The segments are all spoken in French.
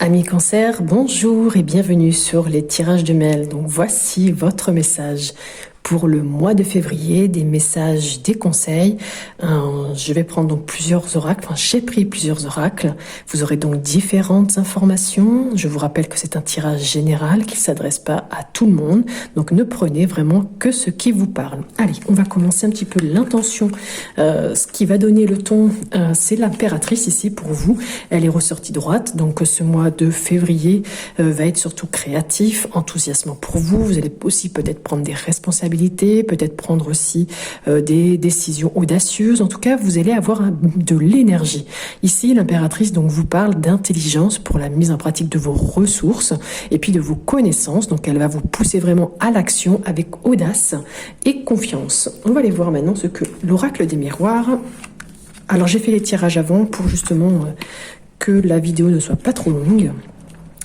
Amis Cancer, bonjour et bienvenue sur les tirages de mail. Donc voici votre message pour le mois de février, des messages, des conseils. Je vais prendre donc plusieurs oracles, j'ai pris plusieurs oracles. Vous aurez donc différentes informations. Je vous rappelle que c'est un tirage général qui ne s'adresse pas à tout le monde. Donc ne prenez vraiment que ce qui vous parle. Allez, on va commencer un petit peu l'intention. Ce qui va donner le ton, c'est l'impératrice ici pour vous. Elle est ressortie droite. Donc ce mois de février va être surtout créatif, enthousiasmant pour vous. Vous allez aussi peut-être prendre des responsabilités, peut-être prendre aussi des décisions audacieuses. En tout cas, vous allez avoir de l'énergie. Ici, l'impératrice donc vous parle d'intelligence pour la mise en pratique de vos ressources et puis de vos connaissances. Donc, elle va vous pousser vraiment à l'action avec audace et confiance. On va aller voir maintenant ce que l'oracle des miroirs. Alors, j'ai fait les tirages avant pour justement que la vidéo ne soit pas trop longue.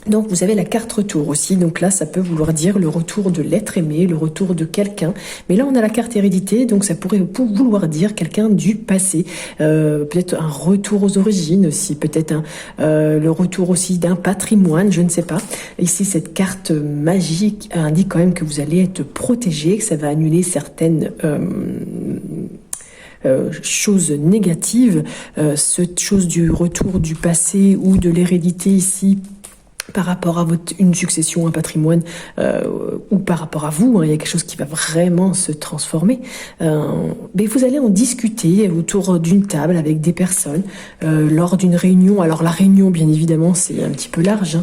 Donc vous avez la carte retour aussi, donc là ça peut vouloir dire le retour de l'être aimé, le retour de quelqu'un, mais là on a la carte hérédité, donc ça pourrait vouloir dire quelqu'un du passé, peut-être un retour aux origines aussi, peut-être le retour aussi d'un patrimoine, je ne sais pas. Ici cette carte magique indique quand même que vous allez être protégé, que ça va annuler certaines choses négatives, cette chose du retour du passé ou de l'hérédité ici, par rapport à une succession, un patrimoine, ou par rapport à vous, il y a quelque chose qui va vraiment se transformer. Mais vous allez en discuter autour d'une table avec des personnes, lors d'une réunion. Alors la réunion, bien évidemment, c'est un petit peu large.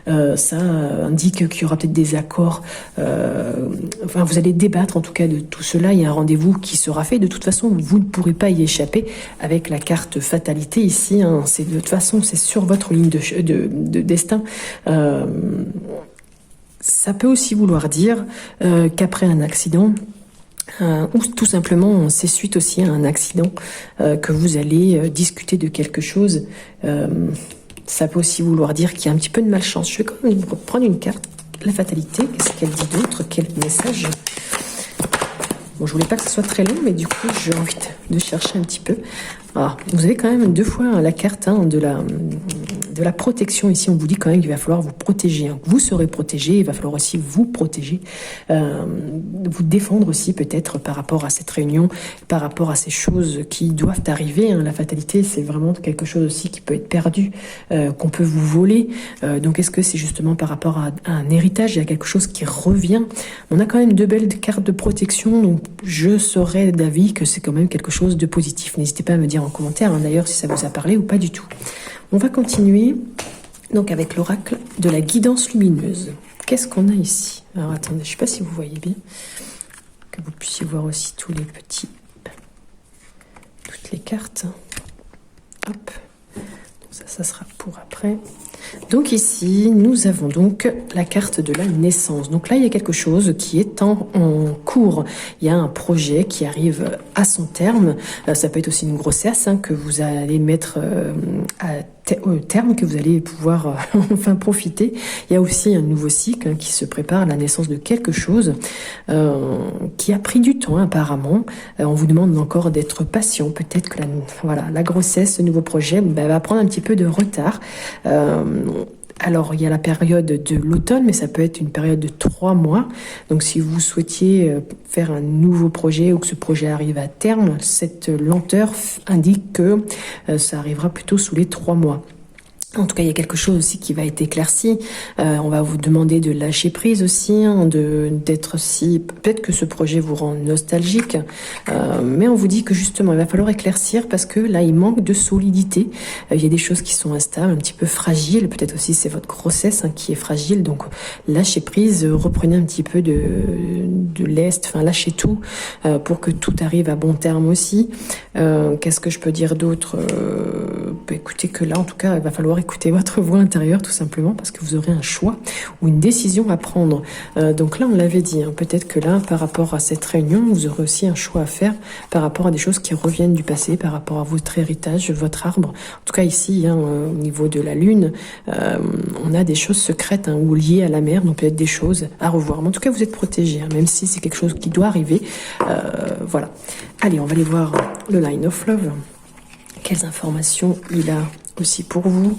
Ça indique qu'il y aura peut-être des accords. Vous allez débattre en tout cas de tout cela. Il y a un rendez-vous qui sera fait. De toute façon, vous ne pourrez pas y échapper avec la carte fatalité ici. C'est de toute façon, c'est sur votre ligne de destin. Ça peut aussi vouloir dire qu'après un accident, ou tout simplement c'est suite aussi à un accident que vous allez discuter de quelque chose, ça peut aussi vouloir dire qu'il y a un petit peu de malchance. Je vais quand même prendre une carte, la fatalité, qu'est-ce qu'elle dit d'autre, quel message. Bon, je voulais pas que ce soit très long, mais du coup j'ai envie de chercher un petit peu. Alors, vous avez quand même deux fois la carte de la protection. Ici, on vous dit quand même qu'il va falloir vous protéger. Vous serez protégé, il va falloir aussi vous protéger, vous défendre aussi peut-être par rapport à cette réunion, par rapport à ces choses qui doivent arriver. La fatalité, c'est vraiment quelque chose aussi qui peut être perdu, qu'on peut vous voler. Donc, est-ce que c'est justement par rapport à un héritage, il y a quelque chose qui revient? On a quand même deux belles cartes de protection, donc je serais d'avis que c'est quand même quelque chose de positif. N'hésitez pas à me dire en commentaire, d'ailleurs, si ça vous a parlé ou pas du tout. On va continuer donc avec l'oracle de la guidance lumineuse. Qu'est-ce qu'on a ici? Alors attendez, je ne sais pas si vous voyez bien, que vous puissiez voir aussi toutes les cartes. Hop, ça sera pour après. Donc ici, nous avons donc la carte de la naissance. Donc là, il y a quelque chose qui est en cours. Il y a un projet qui arrive à son terme. Ça peut être aussi une grossesse que vous allez mettre au terme, que vous allez pouvoir enfin profiter. Il y a aussi un nouveau cycle qui se prépare, la naissance de quelque chose qui a pris du temps apparemment. On vous demande encore d'être patient. Peut-être que la grossesse, ce nouveau projet va prendre un petit peu de retard. Alors, il y a la période de l'automne, mais ça peut être une période de 3 mois. Donc, si vous souhaitiez faire un nouveau projet ou que ce projet arrive à terme, cette lenteur indique que ça arrivera plutôt sous les 3 mois. En tout cas, il y a quelque chose aussi qui va être éclairci. On va vous demander de lâcher prise aussi, d'être aussi... Peut-être que ce projet vous rend nostalgique, mais on vous dit que justement, il va falloir éclaircir parce que là, il manque de solidité. Il y a des choses qui sont instables, un petit peu fragiles. Peut-être aussi c'est votre grossesse qui est fragile. Donc, lâchez prise, reprenez un petit peu de lest, lâchez tout pour que tout arrive à bon terme aussi. Qu'est-ce que je peux dire d'autre? Écoutez que là, en tout cas, il va falloir écouter votre voix intérieure tout simplement parce que vous aurez un choix ou une décision à prendre. Donc là, on l'avait dit, peut-être que là, par rapport à cette réunion, vous aurez aussi un choix à faire par rapport à des choses qui reviennent du passé, par rapport à votre héritage, votre arbre. En tout cas, ici, au niveau de la lune, on a des choses secrètes ou liées à la mer, donc peut-être des choses à revoir. Mais en tout cas, vous êtes protégés, même si c'est quelque chose qui doit arriver. Voilà. Allez, on va aller voir le Line of Love. Quelles informations il a aussi pour vous?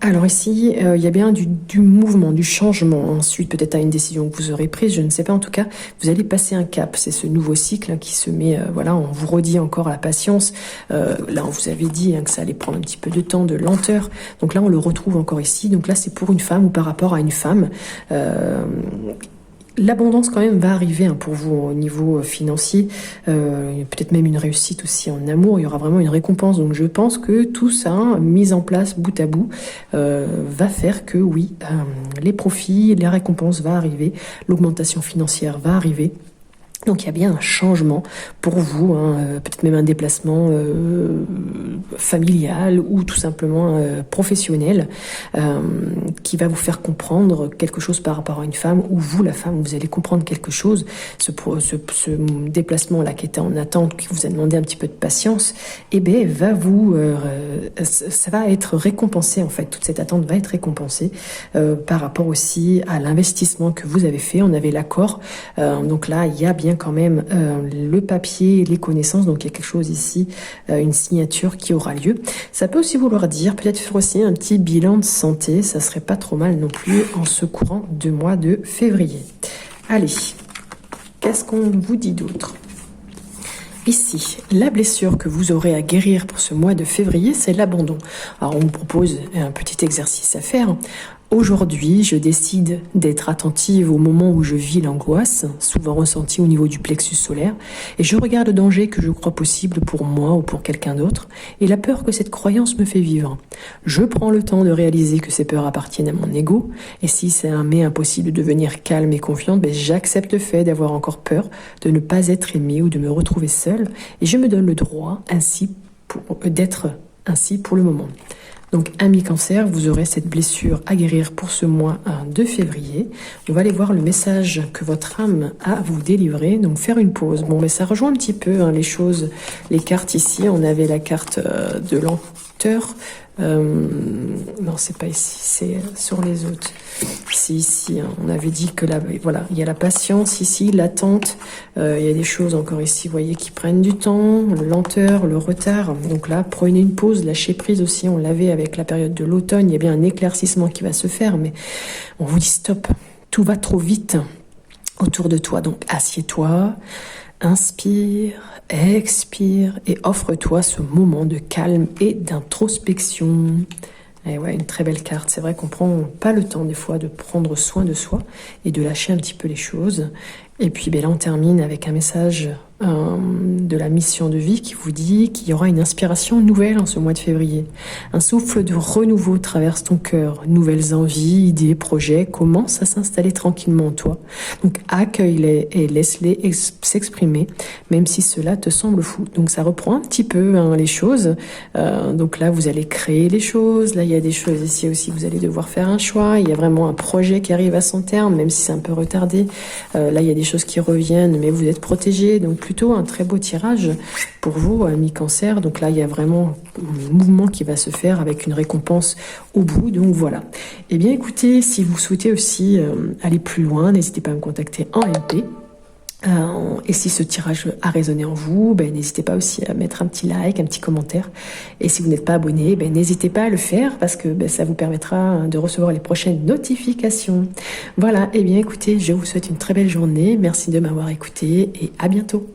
Alors ici, il y a bien du mouvement, du changement. Ensuite, peut-être à une décision que vous aurez prise, je ne sais pas. En tout cas, vous allez passer un cap. C'est ce nouveau cycle qui se met, voilà, on vous redit encore la patience. Là, on vous avait dit que ça allait prendre un petit peu de temps, de lenteur. Donc là, on le retrouve encore ici. Donc là, c'est pour une femme ou par rapport à une femme. L'abondance quand même va arriver pour vous au niveau financier, peut-être même une réussite aussi en amour, il y aura vraiment une récompense. Donc je pense que tout ça, mis en place bout à bout, va faire que oui, les profits, les récompenses vont arriver, l'augmentation financière va arriver. Donc il y a bien un changement pour vous, peut-être même un déplacement familial ou tout simplement professionnel qui va vous faire comprendre quelque chose par rapport à une femme, ou vous, la femme, vous allez comprendre quelque chose. Ce déplacement-là qui était en attente, qui vous a demandé un petit peu de patience, eh bien, ça va être récompensé en fait. Toute cette attente va être récompensée par rapport aussi à l'investissement que vous avez fait. On avait l'accord, donc là, il y a bien quand même le papier, les connaissances, donc il y a quelque chose ici, une signature qui aura lieu. Ça peut aussi vouloir dire peut-être faire aussi un petit bilan de santé, ça serait pas trop mal non plus en ce courant de mois de février. Allez, qu'est-ce qu'on vous dit d'autre? Ici, la blessure que vous aurez à guérir pour ce mois de février, c'est l'abandon. Alors on vous propose un petit exercice à faire. Aujourd'hui, je décide d'être attentive au moment où je vis l'angoisse, souvent ressentie au niveau du plexus solaire, et je regarde le danger que je crois possible pour moi ou pour quelqu'un d'autre, et la peur que cette croyance me fait vivre. Je prends le temps de réaliser que ces peurs appartiennent à mon ego, et si c'est un mais impossible de devenir calme et confiante, j'accepte le fait d'avoir encore peur, de ne pas être aimée ou de me retrouver seule, et je me donne le droit d'être ainsi pour le moment. Donc, amis cancer, vous aurez cette blessure à guérir pour ce mois de février. On va aller voir le message que votre âme a à vous délivrer. Donc, faire une pause. Bon, mais ça rejoint un petit peu les choses, les cartes ici. On avait la carte de lenteur. Non, c'est pas ici, c'est sur les autres. C'est ici. On avait dit que là, voilà, il y a la patience ici, l'attente. Il y a des choses encore ici, vous voyez, qui prennent du temps, la lenteur, le retard. Donc là, prenez une pause, lâchez prise aussi. On l'avait avec la période de l'automne. Il y a bien un éclaircissement qui va se faire, mais on vous dit stop. Tout va trop vite autour de toi. Donc assieds-toi. Inspire, expire et offre-toi ce moment de calme et d'introspection. Et ouais, une très belle carte. C'est vrai qu'on prend pas le temps des fois de prendre soin de soi et de lâcher un petit peu les choses. Et puis là, on termine avec un message de la mission de vie qui vous dit qu'il y aura une inspiration nouvelle en ce mois de février. Un souffle de renouveau traverse ton cœur. Nouvelles envies, idées, projets commencent à s'installer tranquillement en toi. Donc accueille-les et laisse-les s'exprimer, même si cela te semble fou. Donc ça reprend un petit peu les choses. Donc là, vous allez créer les choses. Là, il y a des choses ici aussi, vous allez devoir faire un choix. Il y a vraiment un projet qui arrive à son terme, même si c'est un peu retardé. Là, il y a des choses qui reviennent, mais vous êtes protégé. Donc plutôt un très beau tirage pour vous, amis cancer. Donc là, il y a vraiment un mouvement qui va se faire avec une récompense au bout. Donc voilà. Eh bien, écoutez, si vous souhaitez aussi aller plus loin, n'hésitez pas à me contacter en MP. Et si ce tirage a résonné en vous, n'hésitez pas aussi à mettre un petit like, un petit commentaire. Et si vous n'êtes pas abonné, n'hésitez pas à le faire parce que ça vous permettra de recevoir les prochaines notifications. Voilà, eh bien écoutez, je vous souhaite une très belle journée. Merci de m'avoir écouté et à bientôt.